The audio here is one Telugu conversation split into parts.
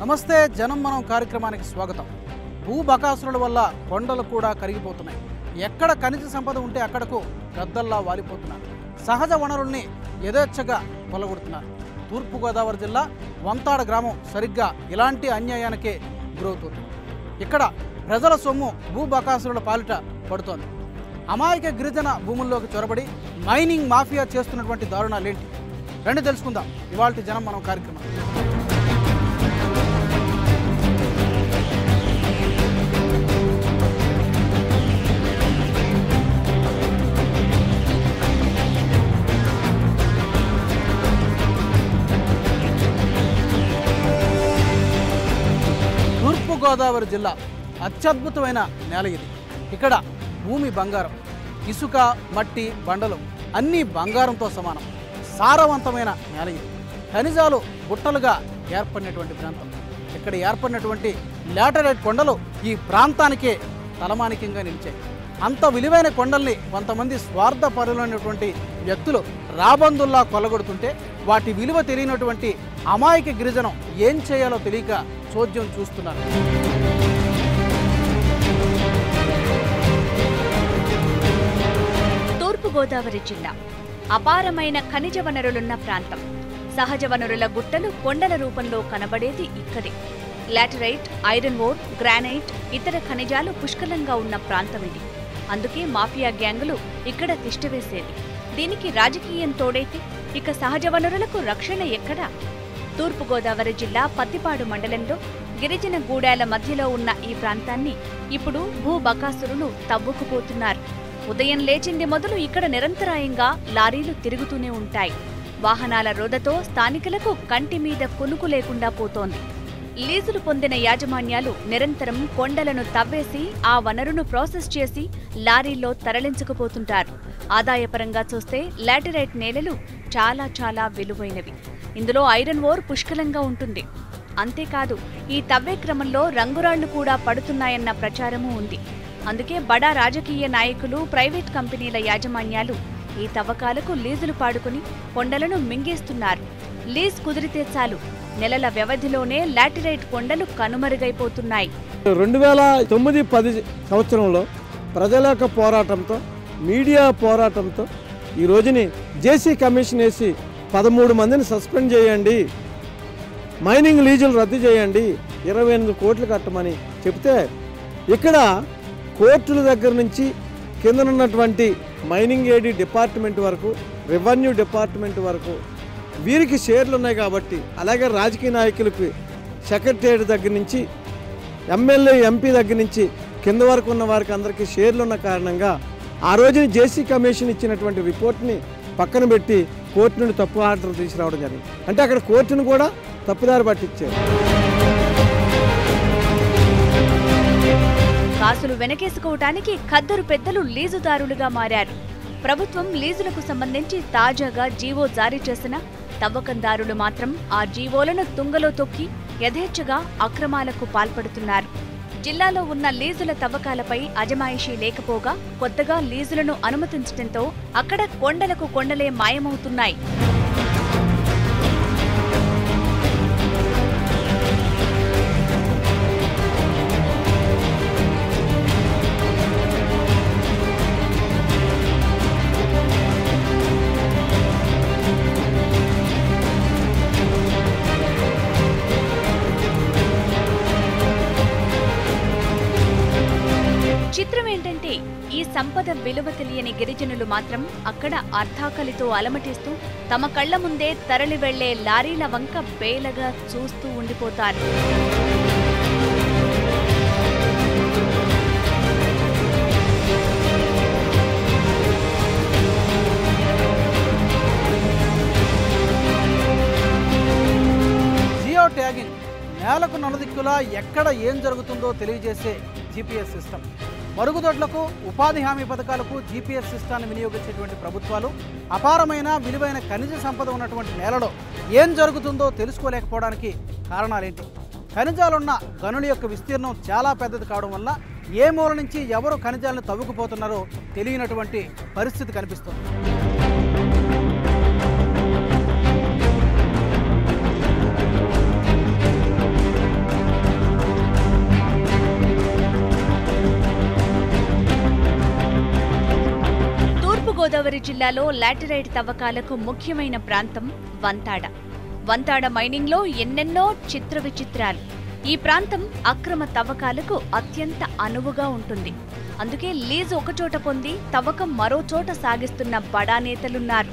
నమస్తే జనం మనం కార్యక్రమానికి స్వాగతం. భూబకాసురుల వల్ల కొండలు కూడా కరిగిపోతున్నాయి. ఎక్కడ ఖనిజ సంపద ఉంటే అక్కడకు గద్దల్లా వాలిపోతున్నారు. సహజ వనరుల్ని యథేచ్ఛగా కొల్లగొడుతున్నారు. తూర్పుగోదావరి జిల్లా వంతాడ గ్రామం సరిగ్గా ఇలాంటి అన్యాయానికే గురవుతుంది. ఇక్కడ ప్రజల సొమ్ము భూబకాసురుల పాలిట పడుతోంది. అమాయక గిరిజన భూముల్లోకి చొరబడి మైనింగ్ మాఫియా చేస్తున్నటువంటి దారుణాలేంటి రండి తెలుసుకుందాం ఇవాల్టి జనం మనం కార్యక్రమం. తూర్పుగోదావరి జిల్లా అత్యద్భుతమైన నేల ఇది. ఇక్కడ భూమి బంగారం, ఇసుక, మట్టి, బండలు అన్నీ బంగారంతో సమానం. సారవంతమైన నేల ఇది. ఖనిజాలు గుట్టలుగా ఏర్పడినటువంటి ప్రాంతం. ఇక్కడ ఏర్పడినటువంటి లాటరైట్ కొండలు ఈ ప్రాంతానికే తలమానికంగా నిలిచాయి. అంత విలువైన కొండల్ని కొంతమంది స్వార్థపరులైనటువంటి వ్యక్తులు రాబందుల్లా కొల్లగొడుతుంటే వాటి విలువ తెలియనటువంటి అమాయక గిరిజనం ఏం చేయాలో తెలియక చోద్యం చూస్తున్నారు. తూర్పుగోదావరి జిల్లా అపారమైన ఖనిజ వనరులున్న ప్రాంతం. సహజ వనరుల గుట్టలు కొండల రూపంలో కనబడేది ఇక్కడే. లాటరైట్, ఐరన్ ఓర్, గ్రానైట్, ఇతర ఖనిజాలు పుష్కలంగా ఉన్న ప్రాంతం ఇది. అందుకే మాఫియా గ్యాంగులు ఇక్కడ తిష్టవేసేది. దీనికి రాజకీయం తోడైతే ఇక సహజ వనరులకు రక్షణ ఎక్కడా? తూర్పుగోదావరి జిల్లా పత్తిపాడు మండలంలో గిరిజన గూడాల మధ్యలో ఉన్న ఈ ప్రాంతాన్ని ఇప్పుడు భూబకాసురులు తవ్వుకుపోతున్నారు. ఉదయం లేచింది మొదలు ఇక్కడ నిరంతరాయంగా లారీలు తిరుగుతూనే ఉంటాయి. వాహనాల రోదతో స్థానికులకు కంటి మీద కునుకు లేకుండా పోతోంది. లీజులు పొందిన యాజమాన్యాలు నిరంతరం కొండలను తవ్వేసి ఆ వనరును ప్రాసెస్ చేసి లారీల్లో తరలించుకుపోతుంటారు. ఆదాయపరంగా చూస్తే లాటరైట్ నేలలు చాలా విలువైనవి. ఇందులో ఐరన్ ఓర్ పుష్కలంగా ఉంటుంది. అంతేకాదు ఈ తవ్వే క్రమంలో రంగురాళ్లు కూడా పడుతున్నాయన్న ప్రచారమూ ఉంది. అందుకే బడా రాజకీయ నాయకులు, ప్రైవేట్ కంపెనీల యాజమాన్యాలు ఈ తవ్వకాలకు లీజులు పాడుకుని కొండలను మింగేస్తున్నారు. లీజ్ కుదిరితే చాలు నెలల వ్యవధిలోనే లాటరైట్ కొండలు కనుమరుగైపోతున్నాయి. 2009-10 సంవత్సరంలో ప్రజల యొక్క పోరాటంతో, మీడియా పోరాటంతో ఈ రోజుని జేసీ కమిషన్ వేసి 13 మందిని సస్పెండ్ చేయండి, మైనింగ్ లీజులు రద్దు చేయండి, 28 కోట్లు కట్టమని చెప్తే ఇక్కడ కోర్టుల దగ్గర నుంచి కిందనున్నటువంటి మైనింగ్ ఏడీ డిపార్ట్మెంట్ వరకు, రెవెన్యూ డిపార్ట్మెంట్ వరకు వీరికి షేర్లు ఉన్నాయి కాబట్టి, అలాగే రాజకీయ నాయకులకి సెక్రటరీ దగ్గర నుంచి ఎమ్మెల్యే, ఎంపీ దగ్గర నుంచి కింద వరకు ఉన్న వారికి అందరికీ షేర్లు ఉన్న కారణంగా ఆ రోజున జేసీ కమిషన్ ఇచ్చినటువంటి రిపోర్ట్ని పక్కన పెట్టి కోర్టు నుండి తప్పు ఆర్డర్ తీసుకురావడం జరిగింది. అంటే అక్కడ కోర్టును కూడా తప్పుదారి పట్టించారు. కాసులు వెనకేసుకోవటానికి ఖద్దరు పెద్దలు లీజుదారులుగా మారారు. ప్రభుత్వం లీజులకు సంబంధించి తాజాగా జీవో జారీ చేసిన తవ్వకందారులు మాత్రం ఆ జీవోలను తుంగలో తొక్కి యథేచ్ఛగా అక్రమాలకు పాల్పడుతున్నారు. జిల్లాలో ఉన్న లీజుల తవ్వకాలపై అజమాయిషీ లేకపోగా కొత్తగా లీజులను అనుమతించడంతో అక్కడ కొండలకు కొండలే మాయమవుతున్నాయి. చిత్రం ఏంటంటే ఈ సంపద విలువ తెలియని గిరిజనులు మాత్రం అక్కడ అర్థాకలితో అలమటిస్తూ తమ కళ్ల ముందే తరలి వెళ్లే లారీల వంక బేలగా చూస్తూ ఉండిపోతారు. జియో ట్యాగింగ్ నేలకు నలుదిక్కులా ఎక్కడ ఏం జరుగుతుందో తెలియజేసే జీపీఎస్ సిస్టమ్. మరుగుదొడ్లకు, ఉపాధి హామీ పథకాలకు జీపీఎస్ సిస్టాన్ని వినియోగించేటువంటి ప్రభుత్వాలు అపారమైన విలువైన ఖనిజ సంపద ఉన్నటువంటి నేలలో ఏం జరుగుతుందో తెలుసుకోలేకపోవడానికి కారణాలేంటి? ఖనిజాలున్న గనుల యొక్క విస్తీర్ణం చాలా పెద్దది కావడం వల్ల ఏ మూల నుంచి ఎవరు ఖనిజాలను తవ్వుకుపోతున్నారో తెలియనటువంటి పరిస్థితి కనిపిస్తుంది. తూర్పుగోదావరి జిల్లాలో లాటరైట్ తవ్వకాలకు ముఖ్యమైన ప్రాంతం వంతాడ. వంతాడ మైనింగ్లో ఎన్నెన్నో చిత్ర విచిత్రాలు. ఈ ప్రాంతం అక్రమ తవ్వకాలకు అత్యంత అనువుగా ఉంటుంది. అందుకే లీజు ఒకచోట పొంది తవ్వకం మరో చోట సాగిస్తున్న బడా నేతలున్నారు.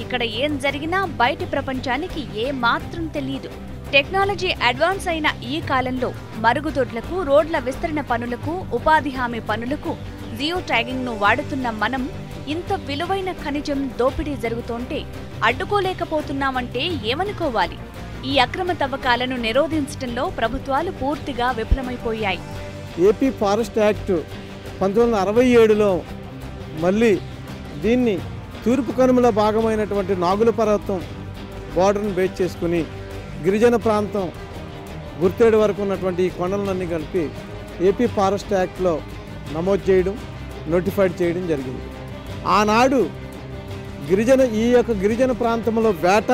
ఇక్కడ ఏం జరిగినా బయటి ప్రపంచానికి ఏ మాత్రం తెలియదు. టెక్నాలజీ అడ్వాన్స్ అయిన ఈ కాలంలో మరుగుదొడ్లకు, రోడ్ల విస్తరణ పనులకు, ఉపాధి హామీ పనులకు జియో ట్యాగింగ్ ను వాడుతున్న మనం ఇంత విలువైన ఖనిజం దోపిడీ జరుగుతోంటే అడ్డుకోలేకపోతున్నామంటే ఏమనుకోవాలి? ఈ అక్రమ తవ్వకాలను నిరోధించడంలో ప్రభుత్వాలు పూర్తిగా విఫలమైపోయాయి. ఏపీ ఫారెస్ట్ యాక్ట్ 1967లో మళ్ళీ దీన్ని తూర్పు కనుమల భాగమైనటువంటి నాగుల పర్వతం బోర్డర్ను బేస్ చేసుకుని గిరిజన ప్రాంతం గుర్తేడు వరకు ఉన్నటువంటి ఈ కొండలన్నీ కలిపి ఏపీ ఫారెస్ట్ యాక్ట్లో నమోదు చేయడం, నోటిఫైడ్ చేయడం జరిగింది. ఆనాడు ఈ యొక్క గిరిజన ప్రాంతంలో వేట,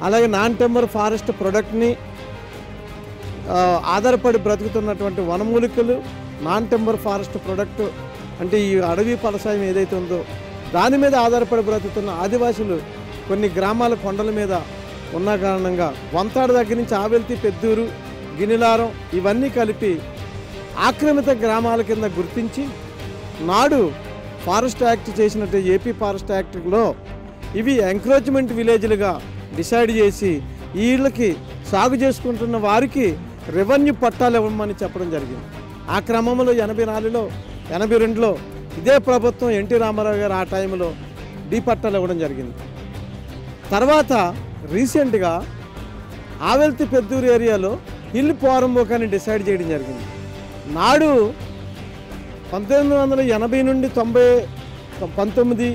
అలాగే నాన్ టెంబర్ ఫారెస్ట్ ప్రొడక్ట్ని ఆధారపడి బ్రతుకుతున్నటువంటి వనమూలికలు, నాన్ టెంబర్ ఫారెస్ట్ ప్రొడక్ట్ అంటే ఈ అడవి ఫలసాయం ఏదైతే ఉందో దాని మీద ఆధారపడి బ్రతుకుతున్న ఆదివాసులు కొన్ని గ్రామాల కొండల మీద ఉన్న కారణంగా వంతాడ దగ్గర నుంచి ఆవెల్తి, పెద్దూరు, గినిలారం ఇవన్నీ కలిపి ఆక్రమిత గ్రామాల కింద గుర్తించి నాడు ఫారెస్ట్ యాక్ట్ చేసినట్టు ఏపీ ఫారెస్ట్ యాక్ట్లో ఇవి ఎంక్రోచ్మెంట్ విలేజ్లుగా డిసైడ్ చేసి వీళ్ళకి సాగు చేసుకుంటున్న వారికి రెవెన్యూ పట్టాలు ఇవ్వమని చెప్పడం జరిగింది. ఆ క్రమంలో 84లో 82లో ఇదే ప్రభుత్వం ఎన్టీ రామారావు గారు ఆ టైంలో డీ పట్టాలు ఇవ్వడం జరిగింది. తర్వాత రీసెంట్గా ఆవెల్తి, పెద్దూరు ఏరియాలో హిల్ పోరంబోకాన్ని డిసైడ్ చేయడం జరిగింది. నాడు 1980 నుండి 19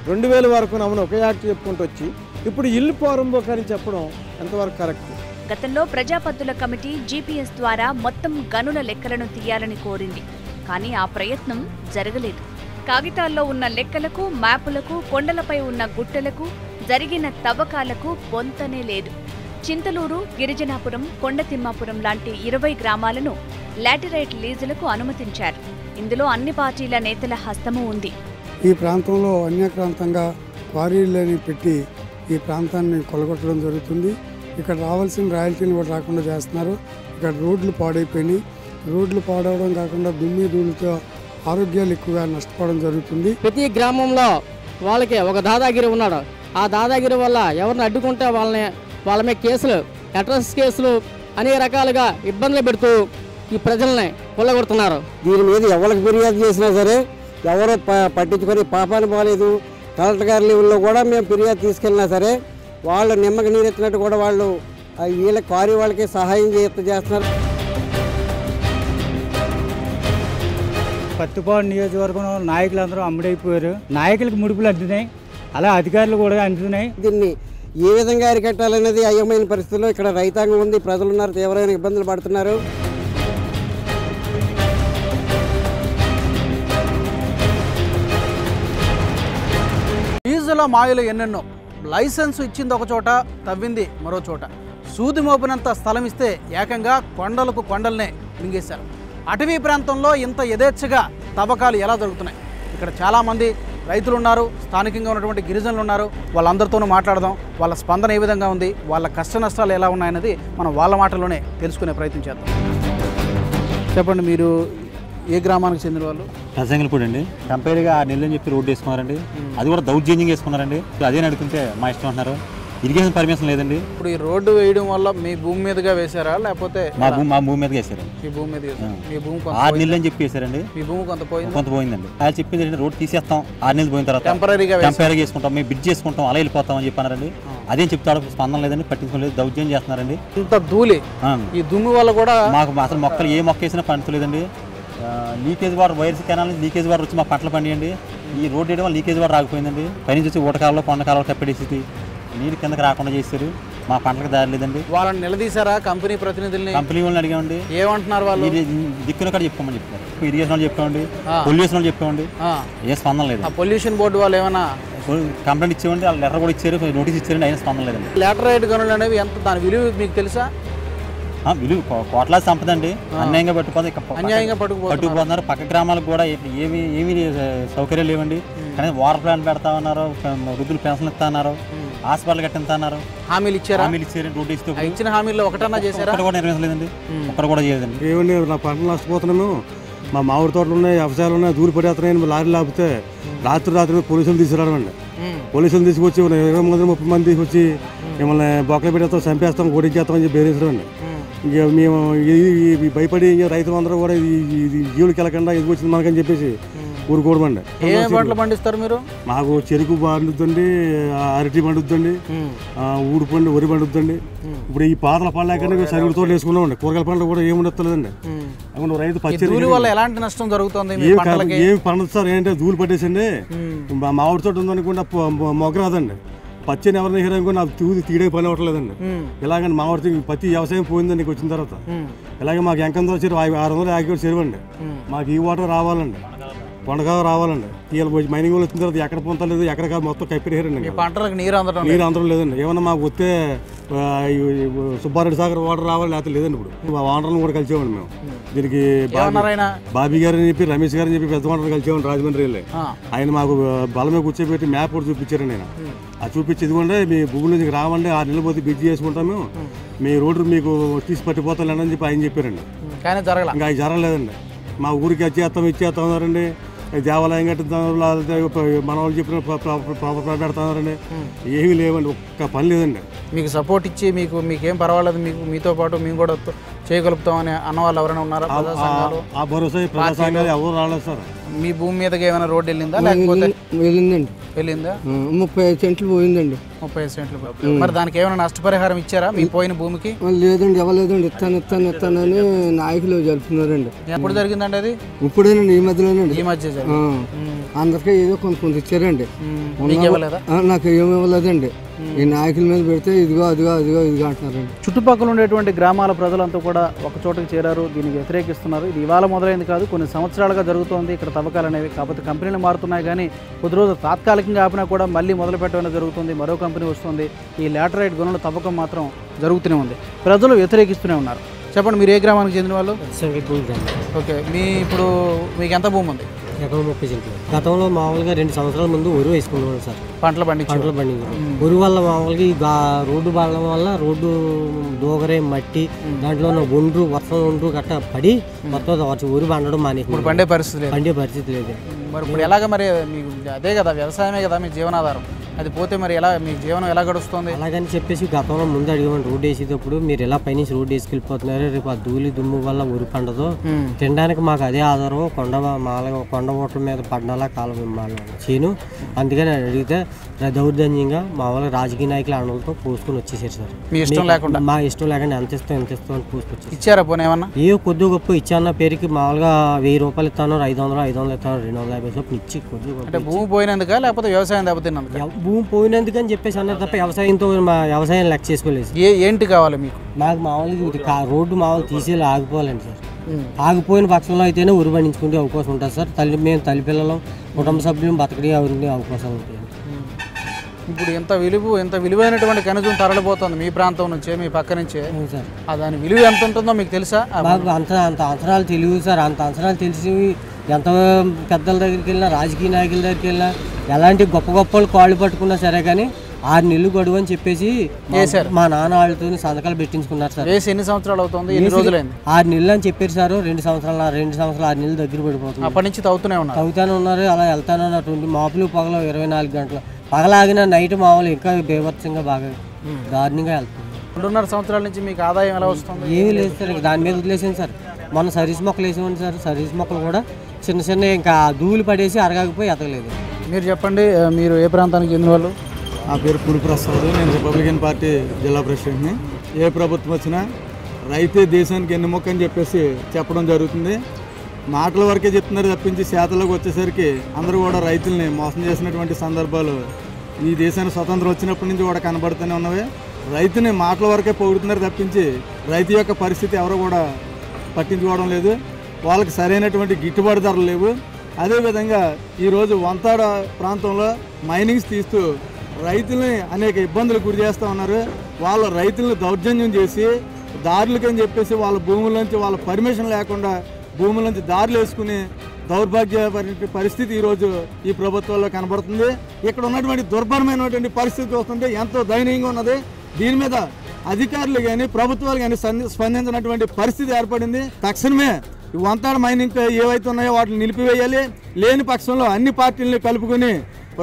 2000 వరకు నమ్మను ఒక యాక్ట్ చెప్పుకుంటూ వచ్చి ఇప్పుడు ఇల్లు పోరంబోకాన్ని చెప్పడం ఎంతవరకు కరెక్ట్? గతంలో ప్రజాపత్తుల కమిటీ జీపీఎస్ ద్వారా మొత్తం గనుల లెక్కలను తీయాలని కోరింది. కానీ ఆ ప్రయత్నం జరగలేదు. కాగితాల్లో ఉన్న లెక్కలకు, మ్యాపులకు, కొండలపై ఉన్న గుట్టలకు, జరిగిన తవ్వకాలకు పొంతనే లేదు. చింతలూరు, గిరిజనాపురం, కొండతిమ్మాపురం లాంటి 20 గ్రామాలను లాటరైట్ లీజులకు అనుమతించారు. ఇందులో అన్ని పార్టీల నేతల హస్తము ఉంది. ఈ ప్రాంతంలో అన్యాక్రాంతంగా క్వారీలని పెట్టి ఈ ప్రాంతాన్ని కొలగొట్టడం జరుగుతుంది. ఇక్కడ రావాల్సిన రాయల్టీని కూడా రాకుండా చేస్తున్నారు. ఇక్కడ రోడ్లు పాడైపోయినాయి. రోడ్లు పాడవడం కాకుండా దుమ్మి ధూళితో ఆరోగ్యాలు ఎక్కువగా నష్టపోవడం జరుగుతుంది. ప్రతి గ్రామంలో వాళ్ళకి ఒక దాదాగిరి ఉన్నాడు. ఆ దాదాగిరి వల్ల ఎవరిని అడ్డుకుంటే వాళ్ళ మీద కేసులు, అడ్రస్ కేసులు అనేక రకాలుగా ఇబ్బందులు పెడుతూ ఈ ప్రజల్ని కొల్లగొడుతున్నారు. దీని మీద ఎవరికి ఫిర్యాదు చేసినా సరే ఎవరో పట్టించుకొని పాపాన్ని పోలేదు. కలెక్టర్ గారి లెవెల్లో కూడా మేము ఫిర్యాదు తీసుకెళ్ళినా సరే వాళ్ళు నిమ్మకి నీరెత్తినట్టు కూడా వాళ్ళు వీళ్ళ క్వారీ వాళ్ళకి సహాయం చేస్తున్నారు. పత్తిపాడు నియోజకవర్గం నాయకులందరూ అమ్ముడైపోయారు. నాయకులకు ముడుపులు అందుతున్నాయి, అలా అధికారులు కూడా అందుతున్నాయి. దీన్ని ఏ విధంగా అరికట్టాలనేది అయోమయమైన పరిస్థితుల్లో ఇక్కడ రైతాంగం ఉంది, ప్రజలు ఉన్నారు, తీవ్రమైన ఇబ్బందులు పడుతున్నారు. లీజుల మాయలు ఎన్నెన్నో. లైసెన్సు ఇచ్చింది ఒక చోట, తవ్వింది మరో చోట. సూది మోపినంత స్థలం ఇస్తే ఏకంగా కొండలకు కొండలనే మింగేశారు. అటవీ ప్రాంతంలో ఇంత యథేచ్ఛగా తవ్వకాలు ఎలా జరుగుతున్నాయి? ఇక్కడ చాలామంది రైతులు ఉన్నారు, స్థానికంగా ఉన్నటువంటి గిరిజనులు ఉన్నారు. వాళ్ళందరితోనూ మాట్లాడదాం. వాళ్ళ స్పందన ఏ విధంగా ఉంది, వాళ్ళ కష్ట నష్టాలు ఎలా ఉన్నాయన్నది మనం వాళ్ళ మాటల్లోనే తెలుసుకునే ప్రయత్నం చేద్దాం. చెప్పండి, మీరు ఏ గ్రామానికి చెందిన వాళ్ళు? రసంగిలపూడి అండి. కంపేర్గా 6 నెలలు అని చెప్పి రోడ్డు వేసుకున్నారండి. అది కూడా దౌర్జన్యంగా వేసుకున్నారండి. అదే అడుగుతుంటే మా ఇష్టం అంటున్నారు. ఇరిగేషన్ పర్మిషన్ లేదండి. ఇప్పుడు ఈ రోడ్డు వేయడం వల్ల మీ భూమి మీదుగా వేసారా లేకపోతే? మా భూమి మీదగా వేసారు. మీ భూమి మీద మీ భూమి 6 నెలలు అని చెప్పి వేసారండి. మీ భూమి కొంత పోయిందండి. వాళ్ళు చెప్పింది రోడ్డు తీసేస్తాం, 6 నెలలు పోయిన తర్వాత టెంపరీగా వేసుకుంటాం, మేము బిడ్ చేసుకుంటాం, అలా వెళ్ళిపోతాం అని చెప్పారండి. అదేం చెప్తాడు, స్పందన లేదండి, పట్టించుకోలేదు, దౌర్జన్యం చేస్తున్నారండి. ఇంత ధూళి, ఈ దుమ్ము వల్ల కూడా మాకు అసలు మొక్కలు ఏ మొక్క వేసినా పండుతలేదండి. Leakage water, wires canal leakage water వచ్చి మా పంటలు పండియండి. ఈ రోడ్డు వేయడం వల్ల లీకేజ్ వాటర్ రాకపోయిందండి. పైనుంచి వచ్చి ఊటకాలలో కొండ కాలంలో కప్పెడేసి నీరు కిందకి రాకుండా చేశారు. మా పంటలకు దారి లేదండి. వాళ్ళని నిలదీశారా కంపెనీ ప్రతినిధుల్ని? కంపెనీ వాళ్ళని అడిగామండి. ఏమంటున్నారు వాళ్ళు? దిక్కున కూడా చెప్పుకోమని చెప్తారు. ఇరిగేషన్ వాళ్ళు చెప్పామండి, పొల్యూషన్ వాళ్ళు చెప్పామండి, ఏ స్పందన లేదు. పొల్యూషన్ బోర్డు వాళ్ళు ఏమైనా కంప్లైంట్ ఇచ్చేవండి, వాళ్ళు లెటర్ కూడా ఇచ్చారు, నోటీస్ ఇచ్చారండి, అయినా స్పందన లేదండి. లాటరైట్ గనులు అనేవి ఎంత, దాని విలువ మీకు తెలుసా? విలువ కోట్లాది సంపద అండి. అన్యాయంగా అన్యాయంగా పట్టుకుపోతున్నారు. పక్క గ్రామాలకు కూడా ఏమీ సౌకర్యాలు లేవండి. కానీ వాటర్ ప్లాంట్ పెడతా ఉన్నారు, వృద్ధులు పెన్షన్ ఇస్తా ఉన్నారు, హాస్పిటల్ కట్టిస్తా ఉన్నారు. హామీలు ఇచ్చారు. రోడ్డు ఇస్తే ఇచ్చిన హామీల్లో ఒకటన్నా చేశారా? ఒక్కటి కూడా నిర్వహించలేదండి. ఒక్కటి కూడా చేయలేదండి. ఏమండి నా పంటలు నష్టపోతున్నాను. మా మామిడి తోటలు ఉన్నాయి, వ్యవసాయాలు ఉన్నాయి, దూరి పడేస్తున్నాయని లారీలు ఆపితే రాత్రి పోలీసులు తీసుకురావడం. పోలీసులు తీసుకొచ్చి 20 మంది 30 మంది తీసుకొచ్చి మిమ్మల్ని బొక్కలు పెట్టేస్తాం, చంపేస్తాం, ఓడించేస్తామని చెప్పి బేరేసడం అండి. ఇంక మేము భయపడి రైతులు అందరూ కూడా ఇది జీవులకి వెళ్ళకుండా ఇది వచ్చింది మనకని చెప్పేసి ఊరుకోవడమండి. ఏ పంటలు పండిస్తారు మీరు? మాకు చెరుకు పండుద్దండి, అరటి పండుద్దండి, ఊడిపండు, వరి పండుద్దండి. ఇప్పుడు ఈ పాతల పళ్ళకుండా సరుకుల తోటలు వేసుకున్నామండి. కూరగాయల పంటలు కూడా ఏమి ఉండలేదండి. రైతు పచ్చి వల్ల ఎలాంటి నష్టం జరుగుతుంది? ఏమి పండుతుంది సార్? ఏంటంటే ధూళి పట్టేసండి. మామిడి తోట ఉందనుకుంటే మొగ్గ రాదండి. పచ్చని ఎవరిని హీరోయిన్ నాకు తీయడానికి పని అవ్వట్లేదండి. ఇలాగండి మామిడి పత్తి వ్యవసాయం పోయిందండి వచ్చిన తర్వాత. ఇలాగే మాకు ఎంకంతో వచ్చి 650 చెరువండి. మాకు ఈ వాటర్ రావాలండి, కొండగా రావాలండి. వీళ్ళు మైనింగ్ వాళ్ళు వచ్చిన తర్వాత ఎక్కడ పొందలేదు, ఎక్కడ కాదు మొత్తం కప్పిరేరండి. పంటలకు నీరు అందడం లేదండి. ఏమన్నా మాకు వస్తే సుబ్బారెడ్డి సాగర్ వాటర్ రావాలి, లేకపోతే లేదండి. ఇప్పుడు మా వాటర్లను కూడా కలిసేవాడి మేము. దీనికి బాబీ గారని చెప్పి, రమేష్ గారని చెప్పి పెద్ద వాటర్ కలిసేవాడి రాజమండ్రి వెళ్ళి. ఆయన మాకు బలమే కూర్చోబెట్టి మ్యాప్ కూడా చూపించారండి. నేను అది చూపించి ఇదిగోండి మీ భూమి నుంచి రావండి, 6 నెలలు పోతే బిజీ చేసుకుంటాము, మీ రోడ్డు మీకు తీసి పట్టిపోతాను అని చెప్పి ఆయన చెప్పారండి. ఇంకా అది జరగలేదండి. మా ఊరికి ఇచ్చేస్తామన్నారండి. దేవాలయం కట్టిస్తున్నారు, మన వాళ్ళు చెప్పిన పెడతారండి. ఏమీ లేవండి, ఒక్క పని లేదండి. మీకు సపోర్ట్ ఇచ్చి మీకేం పర్వాలేదు, మీతో పాటు మేము కూడా చేయగలుగుతామని అన్నవాళ్ళు ఎవరైనా ఉన్నారా? ఆ భరోసా ప్రజా సంఘాలు ఎవరు రాలేదు సార్. మీ భూమి మీదకి ఏమైనా రోడ్డు వెళ్ళిందా? లేకపోతే వెళ్ళిందా? 35 సెంట్లు పోయిందండి. 35 సెంట్లు. మరి దానికి ఏమైనా నష్టపరిహారం ఇచ్చారా మీ పోయిన భూమికి? లేదండి, ఇవ్వలేదండి. ఇస్తానని నాయకులు జరుపుతున్నారండి. ఎప్పుడు జరిగిందండి అది? ఇప్పుడేనండి, ఈ మధ్యలోనండి. ఈ మధ్య అందరికీ ఏదో కొంత ఇచ్చారండి. నాకు ఏమి ఇవ్వలేదండి. ఈ నాయకుల మీద పెడితే ఇదిగో అంటున్నారండి. చుట్టుపక్కల ఉండేటువంటి గ్రామాల ప్రజలంతా కూడా ఒక చోటకి చేరారు, దీన్ని వ్యతిరేకిస్తున్నారు. ఇది ఇవాళ మొదలైంది కాదు, కొన్ని సంవత్సరాలుగా జరుగుతోంది ఇక్కడ తవ్వకాలు అనేవి. కాకపోతే కంపెనీలు మారుతున్నాయి, కానీ కొద్ది రోజులు తాత్కాలికంగా ఆపినా కూడా మళ్ళీ మొదలు పెట్టడం జరుగుతుంది. మరో కంపెనీ వస్తుంది. ఈ లాటరైట్ గనుల తవ్వకం మాత్రం జరుగుతూనే ఉంది. ప్రజలు వ్యతిరేకిస్తూనే ఉన్నారు. చెప్పండి, మీరు ఏ గ్రామానికి చెందిన వాళ్ళు? ఓకే, మీకు ఎంత భూమి ఉంది? 30 సెంట్లు. గతంలో మామూలుగా 2 సంవత్సరాల ముందు వరి వేసుకునేవాడు సార్. పంటలు పండించారు. వరి వల్ల మామూలుగా ఈ రోడ్డు బాగడం వల్ల రోడ్డు దోగరే మట్టి దాంట్లో వర్షం ఒండ్రు గట్ట పడి మొత్తం వరి పండడం మానేసి పండే పరిస్థితి లేదు. మరి ఇప్పుడు ఎలాగ? మరి మీకు అదే కదా, వ్యవసాయమే కదా మీ జీవనాధారం. అది పోతే మరి ఎలా మీ జీవనం ఎలా గడుస్తుంది? అలాగని చెప్పేసి గతంలో ముందు అడిగామండి, రోడ్డు వేసేటప్పుడు మీరు ఎలా పైనుంచి రోడ్డు వేసుకెళ్ళిపోతున్నారు, రేపు ఆ ధూళి దుమ్ము వల్ల ఉరి పండదు, తినడానికి మాకు అదే ఆధారం, కొండ ఓట్ల మీద పడ్డాలా కాలం చేను. అందుకని అడిగితే దౌర్జన్యంగా మామూలుగా రాజకీయ నాయకుల అండలతో పోసుకొని వచ్చేసారు సార్. మీ ఇష్టం లేకుండా? మా ఇష్టం లేకుండా ఎంత ఇస్తాం అని పోసుకొచ్చి ఇచ్చారా? పోనీ ఏమన్నా కొద్ది గొప్ప ఇచ్చాన్న పేరుకి మామూలుగా 1000 రూపాయలు ఇస్తాను, 500 ఇస్తాను, 250 రూపాయలు ఇచ్చి కొద్ది గొప్ప. భూమి పోయినందుక లేకపోతే వ్యవసాయం దెబ్బతిన్నందుక? భూమి పోయినందుకని చెప్పేసి అన్నారు తప్ప వ్యవసాయంతో వ్యవసాయం లెక్క చేసుకోలేదు. ఏంటి కావాలి మీకు? మాకు మామూలుగా రోడ్డు మామూలు తీసేలా ఆగిపోవాలండి సార్. ఆగిపోయిన పక్షంలో అయితేనే ఉరి పండించుకునే అవకాశం ఉంటుంది సార్. మేము తల్లిపిల్లలు కుటుంబ సభ్యులు బతకడే అవకాశాలు ఉంటాయి. ఇప్పుడు ఎంత విలువైనటువంటి ఖనిజం తరలిపోతుంది మీ ప్రాంతం నుంచే, మీ పక్క నుంచే. దాని విలువ ఎంత ఉంటుందో మీకు తెలుసా? మాకు అంత అంచనాలు తెలియదు సార్. అంత అంచనాలు తెలిసి ఎంత పెద్దల దగ్గరికి వెళ్ళినా, రాజకీయ నాయకుల దగ్గరికి వెళ్ళినా, ఎలాంటి గొప్ప కాళ్ళు పట్టుకున్నా సరే కానీ 6 నెలలు గడువు అని చెప్పేసి మా నాన్న వాళ్ళతో సంతకాలు పెట్టించుకున్నారు సార్. ఎన్ని సంవత్సరాలు అవుతుంది? 6 నెలలు అని చెప్పారు సార్. 2 సంవత్సరాలు 6 నెలలు దగ్గర పడిపోతుంది. అప్పటి నుంచి తవ్వుతూనే ఉన్నారు. అలా వెళ్తానే ఉన్నటువంటి మాపులు పగలు 24 గంటలు పగలాగిన నైట్ మామూలు ఇంకా బీభత్సంగా బాగా దారుణంగా వెళ్తుంది. 2.5 సంవత్సరాల నుంచి మీకు ఆదాయం ఎలా వస్తుంది? ఏమీ లేదు సార్. దాని మీద వదిలేసాను సార్. మొన్న సర్వీస్ మొక్కలు వేసేవాడి సార్. సర్వీస్ మొక్కలు కూడా చిన్న ఇంకా ధూళి పడేసి అరగకపోయి ఎదగలేదు. మీరు చెప్పండి, మీరు ఏ ప్రాంతానికి చెందిన వాళ్ళు? నా పేరు పులిప్రసాద్. నేను రిపబ్లికన్ పార్టీ జిల్లా ప్రెసిడెంట్ని. ఏ ప్రభుత్వం వచ్చినా రైతే దేశానికి ఎన్నుమొక్క అని చెప్పేసి చెప్పడం జరుగుతుంది. మాటల వరకే చెప్తున్నారు తప్పించి చేతల్లోకి వచ్చేసరికి అందరూ కూడా రైతుల్ని మోసం చేసినటువంటి సందర్భాలు ఈ దేశానికి స్వతంత్రం వచ్చినప్పటి నుంచి కూడా కనబడుతూనే ఉన్నవి. రైతుని మాటల వరకే పొగుడుతున్నారు తప్పించి రైతు యొక్క పరిస్థితి ఎవరు కూడా పట్టించుకోవడం లేదు. వాళ్ళకి సరైనటువంటి గిట్టుబాటు ధరలు లేవు. అదేవిధంగా ఈరోజు వంతాడ ప్రాంతంలో మైనింగ్స్ తీస్తూ రైతుల్ని అనేక ఇబ్బందులు గురి చేస్తూ ఉన్నారు. వాళ్ళ రైతులను దౌర్జన్యం చేసి దారులకని చెప్పేసి వాళ్ళ భూముల వాళ్ళ పర్మిషన్ లేకుండా భూముల నుంచి దారులు వేసుకుని దౌర్భాగ్య పరిస్థితి ఈరోజు ఈ ప్రభుత్వంలో కనబడుతుంది. ఇక్కడ ఉన్నటువంటి దుర్భరమైనటువంటి పరిస్థితి చూస్తుంటే ఎంతో దయనీయంగా ఉన్నది. దీని మీద అధికారులు కానీ ప్రభుత్వాలు కానీ స్పందించినటువంటి పరిస్థితి ఏర్పడింది. తక్షణమే ఈ వంతాడ మైనింగ్ ఏవైతే ఉన్నాయో వాటిని నిలిపివేయాలి. లేని పక్షంలో అన్ని పార్టీలను కలుపుకొని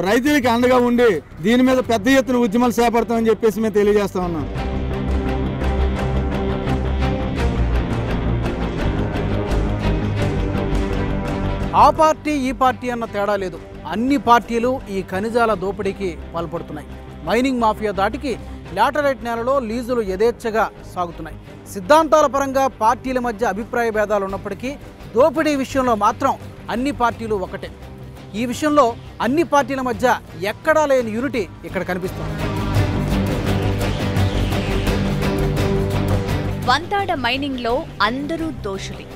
రైతులకి అండగా ఉండి దీని మీద పెద్ద ఎత్తున ఉద్యమాలు చేపడతామని చెప్పేసి మేము తెలియజేస్తా ఉన్నాం. ఆ పార్టీ ఈ పార్టీ అన్న తేడా లేదు. అన్ని పార్టీలు ఈ ఖనిజాల దోపిడీకి పాల్పడుతున్నాయి. మైనింగ్ మాఫియా దాటికి లాటరైట్ నేలలో లీజులు యథేచ్ఛగా సాగుతున్నాయి. సిద్ధాంతాల పరంగా పార్టీల మధ్య అభిప్రాయ భేదాలు ఉన్నప్పటికీ దోపిడీ విషయంలో మాత్రం అన్ని పార్టీలు ఒకటే. ఈ విషయంలో అన్ని పార్టీల మధ్య ఎక్కడా లేని యూనిటీ ఇక్కడ కనిపిస్తుంది. వంతాడ మైనింగ్లో అందరూ దోషులే.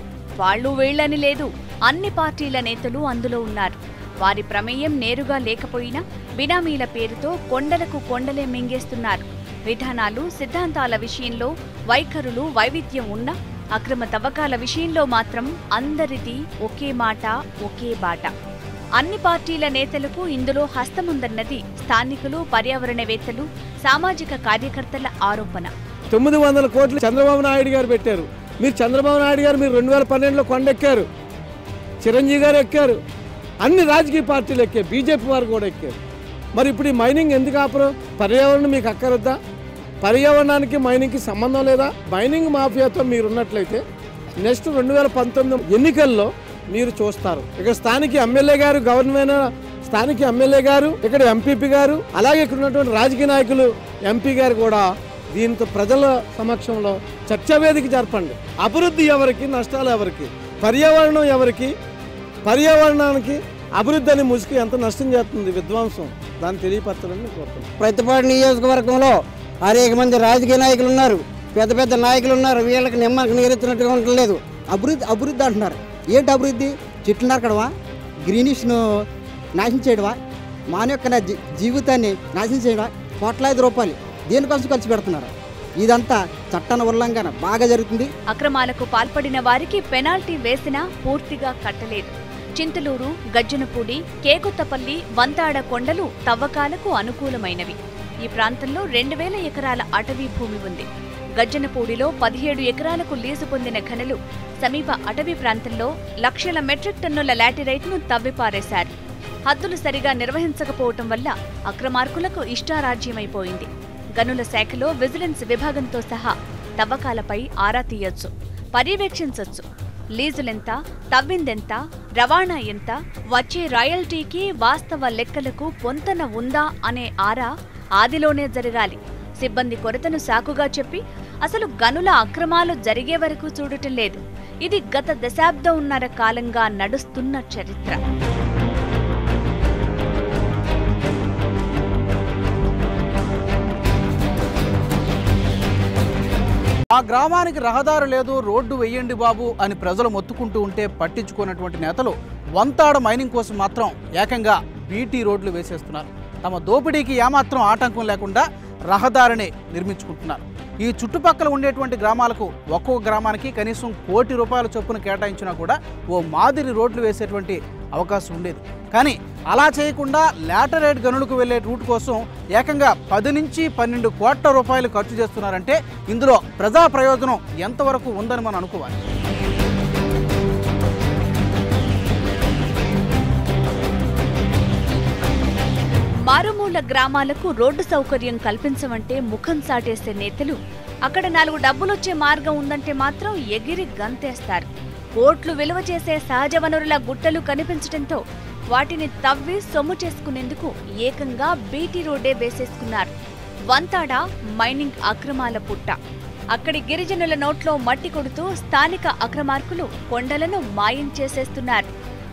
వాళ్ళు వీళ్ళని లేదు, అన్ని పార్టీల నేతలు అందులో ఉన్నారు. వారి ప్రమేయం నేరుగా లేకపోయినా బినామీల పేరుతో కొండలకు కొండలే మింగేస్తున్నారు. విధానాలు, సిద్ధాంతాల విషయంలో వైఖరులు వైవిధ్యం ఉన్నా అక్రమ తవ్వకాల విషయంలో మాత్రం అందరిది ఒకే మాట, ఒకే బాట. అన్ని పార్టీల నేతలకు ఇందులో హస్తముందన్నది స్థానికులు, పర్యావరణవేత్తలు, సామాజిక కార్యకర్తల ఆరోపణ. 900 కోట్లు చంద్రబాబు నాయుడు గారు పెట్టారు. చంద్రబాబు నాయుడు గారు 2012లో కొండెక్కారు, చిరంజీవి గారు ఎక్కారు, అన్ని రాజకీయ పార్టీలు ఎక్కారు, బీజేపీ వారు కూడా ఎక్కారు. మరి ఇప్పుడు ఈ మైనింగ్ ఎందుకు ఆపరు? పర్యావరణం మీకు అక్కరొద్దా? పర్యావరణానికి మైనింగ్కి సంబంధం లేదా? మైనింగ్ మాఫియాతో మీరు ఉన్నట్లయితే నెక్స్ట్ 2019 ఎన్నికల్లో మీరు చూస్తారు. ఇక్కడ స్థానిక ఎమ్మెల్యే గారు, గవర్నమెంట్ స్థానిక ఎమ్మెల్యే గారు, ఇక్కడ ఎంపీపీ గారు, అలాగే ఇక్కడ ఉన్నటువంటి రాజకీయ నాయకులు, ఎంపీ గారు కూడా దీంతో ప్రజల సమక్షంలో చర్చా వేదిక జరపండి. అభివృద్ధి ఎవరికి, నష్టాలు ఎవరికి, పర్యావరణం ఎవరికి, పర్యావరణానికి అభివృద్ధి అని ముసుగు ఎంత నష్టం చేస్తుంది విధ్వంసం, దాన్ని తెలియపరచాలని కోరుతున్నాను. ప్రతిపాడు నియోజకవర్గంలో అనేక మంది రాజకీయ నాయకులు ఉన్నారు, పెద్ద పెద్ద నాయకులు ఉన్నారు. వీళ్ళకి నిమ్మకి నీరెత్తినట్టుగా ఉండలేదు. అభివృద్ధి అంటున్నారు. ఏంటి అభివృద్ధి? చెట్లు నరకడమా? గ్రీనిష్ను నాశనం చేయడమా? మాన యొక్క జీవితాన్ని నాశనం చేయడమా? కోట్లాది రూపాయలు దేనికోసం ఖర్చు పెడుతున్నారు? ఇదంతా చట్టాల ఉల్లంఘన బాగా జరుగుతుంది. అక్రమాలకు పాల్పడిన వారికి పెనాల్టీ వేసినా పూర్తిగా కట్టలేదు. చింతలూరు, గజ్జనపూడి, కేకొత్తపల్లి, వంతాడ కొండలు తవ్వకాలకు అనుకూలమైనవి. ఈ ప్రాంతంలో 2000 ఎకరాల అటవీ భూమి ఉంది. గజ్జనపూడిలో 17 ఎకరాలకు లీజు పొందిన ఖనులు సమీప అటవీ ప్రాంతంలో లక్షల మెట్రిక్ టన్నుల లాటిరైట్ను తవ్విపారేశారు. హద్దులు సరిగా నిర్వహించకపోవటం వల్ల అక్రమార్కులకు ఇష్టారాజ్యమైపోయింది. గనుల శాఖలో విజిలెన్స్ విభాగంతో సహా తవ్వకాలపై ఆరా తీయొచ్చు, పర్యవేక్షించొచ్చు. లీజులెంత, తవ్విందెంత, రవాణా ఎంత, వచ్చే రాయల్టీకి వాస్తవ లెక్కలకు పొంతన ఉందా అనే ఆరా ఆదిలోనే జరగాలి. సిబ్బంది కొరతను సాకుగా చెప్పి అసలు గనుల అక్రమాలు జరిగే వరకు చూడటం లేదు. ఇది గత దశాబ్దంన్నర కాలంగా నడుస్తున్న చరిత్ర. ఆ గ్రామానికి రహదారి లేదు, రోడ్డు వెయ్యండి బాబు అని ప్రజలు మొత్తుకుంటూ ఉంటే పట్టించుకున్నటువంటి నేతలు వంతాడ మైనింగ్ కోసం మాత్రం ఏకంగా బీటీ రోడ్లు వేసేస్తున్నారు. తమ దోపిడీకి ఏమాత్రం ఆటంకం లేకుండా రహదారిని నిర్మించుకుంటున్నారు. ఈ చుట్టుపక్కల ఉండేటువంటి గ్రామాలకు ఒక్కొక్క గ్రామానికి కనీసం ₹1 కోటి చొప్పున కేటాయించినా కూడా ఓ మాదిరి రోడ్లు వేసేటువంటి అవకాశం ఉండేది. కానీ అలా చేయకుండా లాటరైట్ గనులకు వెళ్లే రూట్ కోసం ఏకంగా 10 నుంచి 12 కోట్ల రూపాయలు ఖర్చు చేస్తున్నారంటే ఇందులో ప్రజా ప్రయోజనం ఎంతవరకు ఉందని మనం అనుకోవాలి. మారుమూల గ్రామాలకు రోడ్డు సౌకర్యం కల్పించమంటే ముఖం సాటేసే నేతలు అక్కడ 4 డబ్బులొచ్చే మార్గం ఉందంటే మాత్రం ఎగిరి గంతేస్తారు. కోట్లు విలువ చేసే సహజ వనరుల గుట్టలు కనిపించడంతో వాటిని తవ్వి సొమ్ము చేసుకునేందుకు ఏకంగా బీటీ రోడ్డే వేసేసుకున్నారు. వంతాడ మైనింగ్ అక్రమాల పుట్ట. అక్కడి గిరిజనుల నోట్లో మట్టి కొడుతూ స్థానిక అక్రమార్కులు కొండలను మాయం చేసేస్తున్నారు.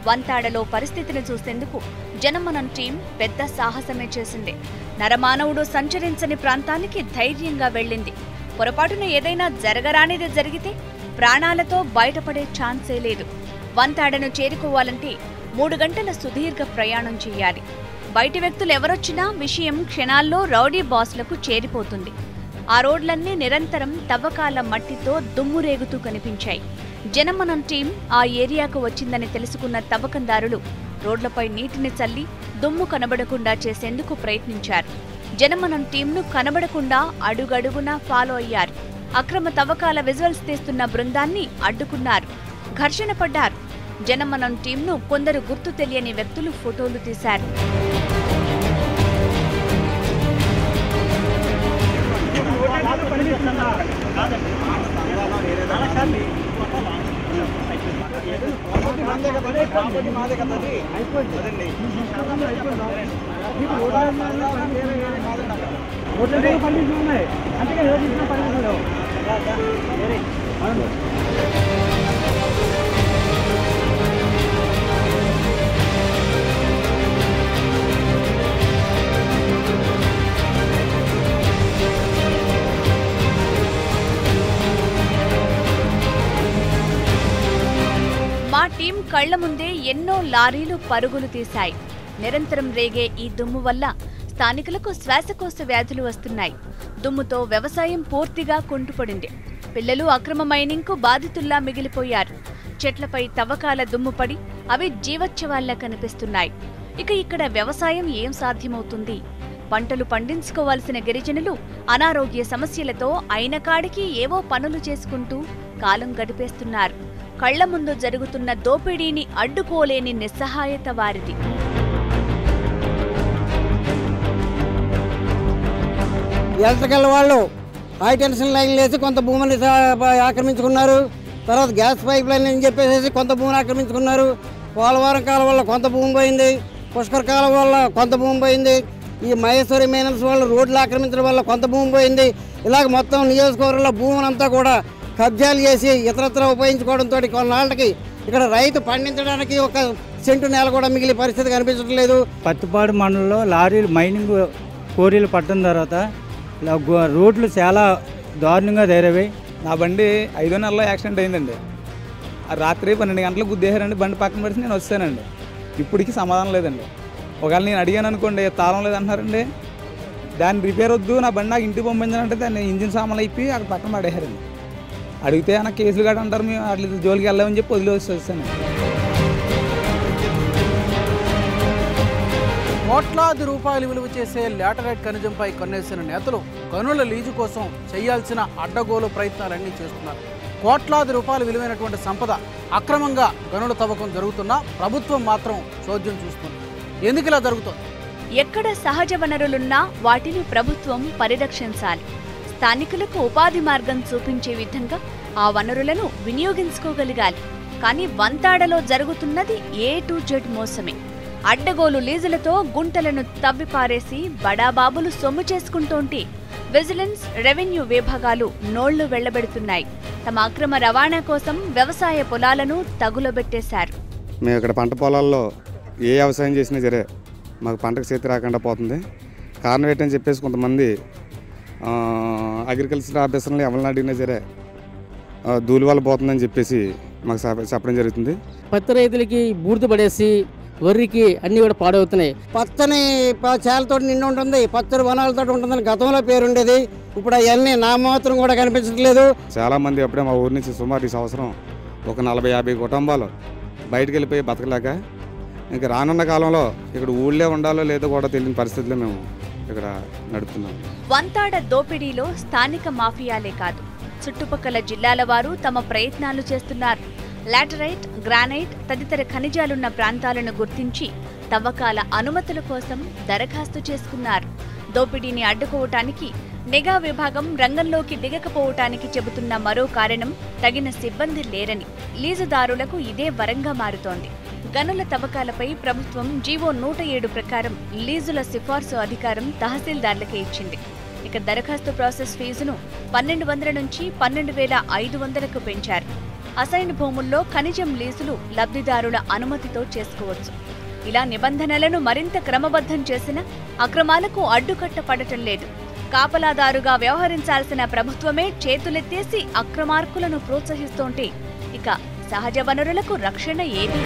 వంతాడలో పరిస్థితిని చూసేందుకు జనమనం టీం పెద్ద సాహసమే చేసింది. నరమానవుడు సంచరించని ప్రాంతానికి ధైర్యంగా వెళ్ళింది. పొరపాటున ఏదైనా జరగరానిది జరిగితే ప్రాణాలతో బయటపడే ఛాన్సే లేదు. వంతాడను చేరుకోవాలంటే 3 గంటల సుదీర్ఘ ప్రయాణం చేయాలి. బయటి వ్యక్తులు ఎవరొచ్చినా విషయం క్షణాల్లో రౌడీ బాస్లకు చేరిపోతుంది. ఆ రోడ్లన్నీ నిరంతరం తవ్వకాల మట్టితో దుమ్మురేగుతూ కనిపించాయి. జనమనం టీం ఆ ఏరియాకు వచ్చిందని తెలుసుకున్న తవ్వకందారులు రోడ్లపై నీటిని చల్లి దుమ్ము కనబడకుండా చేసేందుకు ప్రయత్నించారు. జనమనం టీంను కనబడకుండా అడుగడుగునా ఫాలో అయ్యారు. అక్రమ తవ్వకాల విజువల్స్ తీస్తున్న బృందాన్ని అడ్డుకున్నారు, ఘర్షణ పడ్డారు. జనమనం టీంను కొందరు గుర్తు తెలియని వ్యక్తులు ఫోటోలు తీశారు. మా టీం కళ్ల ముందే ఎన్నో లారీలు పరుగులు తీశాయి. నిరంతరం రేగే ఈ దుమ్ము వల్ల స్థానికులకు శ్వాసకోశ వ్యాధులు వస్తున్నాయి. దుమ్ముతో వ్యవసాయం పూర్తిగా కుంటుపడింది. పిల్లలు అక్రమ మైనింగ్కు బాధితుల్లా మిగిలిపోయారు. చెట్లపై తవ్వకాల దుమ్ముపడి అవి జీవోత్సవాల్లా కనిపిస్తున్నాయి. ఇక ఇక్కడ వ్యవసాయం ఏం సాధ్యమవుతుంది? పంటలు పండించుకోవాల్సిన గిరిజనులు అనారోగ్య సమస్యలతో అయిన కాడికి ఏవో పనులు చేసుకుంటూ కాలం గడిపేస్తున్నారు. కళ్ల ముందు జరుగుతున్న దోపిడీని అడ్డుకోలేని నిస్సహాయత వారిది. ఎలక్ట్రికల్ వాళ్ళు హై టెన్షన్ లైన్లు వేసి కొంత భూమిని ఆక్రమించుకున్నారు. తర్వాత గ్యాస్ పైప్ లైన్ అని చెప్పేసి కొంత భూమిని ఆక్రమించుకున్నారు. పోలవరం కాలం వల్ల కొంత భూమి పోయింది, పుష్కర్ కాలం వల్ల కొంత భూమి పోయింది. ఈ మహేశ్వరి మైనన్స్ వాళ్ళు రోడ్లు ఆక్రమించడం వల్ల కొంత భూమి పోయింది. ఇలాగ మొత్తం నియోజకవర్గంలో భూమిని అంతా కూడా కబ్జాలు చేసి ఇతరత్ర ఉపయోగించుకోవడంతో కొన్నాళ్ళకి ఇక్కడ రైతు పండించడానికి ఒక సెంటు నేల కూడా మిగిలిన పరిస్థితి కనిపించడం లేదు. పత్తిపాడు మండలంలో లారీలు మైనింగ్ కోరీలు పట్టడం తర్వాత రోడ్లు చాలా దారుణంగా తయారయ్యాయి. నా బండి 5వ నెలలో యాక్సిడెంట్ అయిందండి. రాత్రి 12 గంటలకు గుద్దేశారండి. బండి పక్కన పెడితే నేను వచ్చానండి. ఇప్పటికీ సమాధానం లేదండి. ఒకవేళ నేను అడిగాను అనుకోండి, తాళం లేదంటున్నారండి. దాన్ని రిపేర్ వద్దు, నా బండి నాకు ఇంటికి పంపించాలంటే దాన్ని ఇంజిన్ సామాన్లు అయిపోయి అక్కడ పక్కన పడేశారండి. అడిగితే నాకు కేసులు గట్రా అంటారు, మేము అట్లా జోలికి వెళ్ళామని చెప్పి వదిలేసి వచ్చాను. కోట్లాది రూపాయలు విలువ చేసే లాటరైట్ ఖనిజంపై కన్నేసిన నేతలు గనుల లీజు కోసం చేయాల్సిన అడ్డగోలు ప్రయత్నాలన్నీ చేస్తున్నారు. కోట్లాది రూపాయలు విలువైనటువంటి సంపద అక్రమంగా గనుల తవ్వకం జరుగుతున్నా ప్రభుత్వం మాత్రం చోద్యం చూస్తుంది. ఎందుకు ఇలా జరుగుతుంది? ఎక్కడ సహజ వనరులున్నా వాటిని ప్రభుత్వం పరిరక్షించాలి. స్థానికులకు ఉపాధి మార్గం చూపించే విధంగా ఆ వనరులను వినియోగించుకోగలగాలి. కానీ వంతాడలో జరుగుతున్నది A to Z మోసమే. అడ్డగోలు లీజులతో గుంటలను తవ్విపారేసి బడాబాబులు సొమ్ము చేసుకుంటోంటే విజిలెన్స్, రెవెన్యూ విభాగాలు నోళ్లు వెళ్లబెడుతున్నాయి. తమ అక్రమ రవాణా కోసం వ్యవసాయ పొలాలను తగులబెట్టేశారు. మేము ఇక్కడ పంట పొలాల్లో ఏ వ్యవసాయం చేసినా సరే మాకు పంటకు చేతి రాకుండా పోతుంది. కారణం ఏంటని చెప్పేసి కొంతమంది అగ్రికల్చర్ ఆఫీసర్లు ఎవరిని అడిగినా సరే దూలి వల్ల పోతుందని చెప్పేసి మాకు చెప్పడం జరుగుతుంది. పత్తి రైతులకి బూడిద పడేసి వరికి అన్నీ కూడా పాడవుతున్నాయి. పచ్చని చేలతో నిండి ఉంటుంది, పచ్చని వనాలతో ఉంటుందని గతంలో పేరుండేది. ఇప్పుడు అవన్నీ నామాత్రం కూడా కనిపించట్లేదు. చాలామంది అప్పుడే మా ఊరి నుంచి సుమారు ఈ సంవత్సరం ఒక 40-50 కుటుంబాలు బయటకు వెళ్ళిపోయి బతకలేక ఇంకా రానున్న కాలంలో ఇక్కడ ఊళ్ళో ఉండాలో లేదో కూడా తెలియని పరిస్థితుల్లో మేము ఇక్కడ నడుపుతున్నాం. వంతాడ దోపిడీలో స్థానిక మాఫియాలే కాదు, చుట్టుపక్కల జిల్లాల వారు తమ ప్రయత్నాలు చేస్తున్నారు. లాటరైట్, గ్రానైట్ తదితర ఖనిజాలున్న ప్రాంతాలను గుర్తించి తవ్వకాల అనుమతుల కోసం దరఖాస్తు చేసుకున్నారు. దోపిడీని అడ్డుకోవటానికి నిఘా విభాగం రంగంలోకి దిగకపోవటానికి చెబుతున్న మరో కారణం తగిన సిబ్బంది లేరని. లీజుదారులకు ఇదే వరంగా మారుతోంది. గనుల తవ్వకాలపై ప్రభుత్వం జీవో 107 ప్రకారం లీజుల సిఫార్సు అధికారం తహసీల్దార్లకే ఇచ్చింది. ఇక దరఖాస్తు ప్రాసెస్ ఫీజును 1200 నుంచి 12,500కు పెంచారు. అసైన్ భూముల్లో ఖనిజం లీజులు లబ్ధిదారుల అనుమతితో చేసుకోవచ్చు. ఇలా నిబంధనలను మరింత క్రమబద్ధం చేసిన అక్రమాలకు అడ్డుకట్ట పడటం లేదు. కాపలాదారుగా వ్యవహరించాల్సిన ప్రభుత్వమే చేతులెత్తేసి అక్రమార్కులను ప్రోత్సహిస్తోంటే ఇక సహజ వనరులకు రక్షణ ఏది?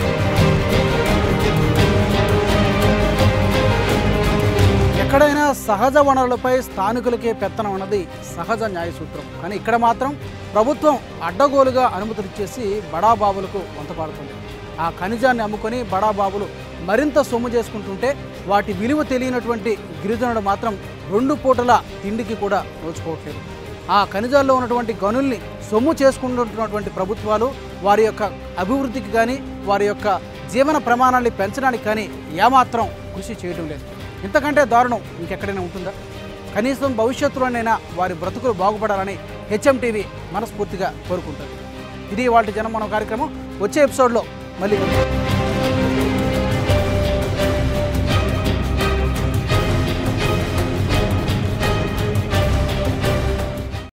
ఎక్కడైనా సహజ వనరులపై స్థానికులకే పెత్తనం అన్నది సహజ న్యాయ సూత్రం. కానీ ఇక్కడ మాత్రం ప్రభుత్వం అడ్డగోలుగా అనుమతులు ఇచ్చేసి బడాబాబులకు వంతపాడుతుంది. ఆ ఖనిజాన్ని అమ్ముకొని బడాబాబులు మరింత సొమ్ము చేసుకుంటుంటే వాటి విలువ తెలియనటువంటి గిరిజనుడు మాత్రం 2 పూటల తిండికి కూడా నోచుకోవట్లేదు. ఆ ఖనిజాల్లో ఉన్నటువంటి గనుల్ని సొమ్ము చేసుకుంటున్నటువంటి ప్రభుత్వాలు వారి యొక్క అభివృద్ధికి కానీ వారి యొక్క జీవన ప్రమాణాన్ని పెంచడానికి కానీ ఏమాత్రం కృషి చేయడం లేదు. ఇంతకంటే దారుణం ఇంకెక్కడైనా ఉంటుందా? కనీసం భవిష్యత్తులోనైనా వారి బ్రతుకులు బాగుపడాలని హెచ్ఎంటీవీ మనస్ఫూర్తిగా కోరుకుంటుంది. ఇది వాళ్ళ జనం మన కార్యక్రమం. వచ్చే ఎపిసోడ్లో మళ్ళీ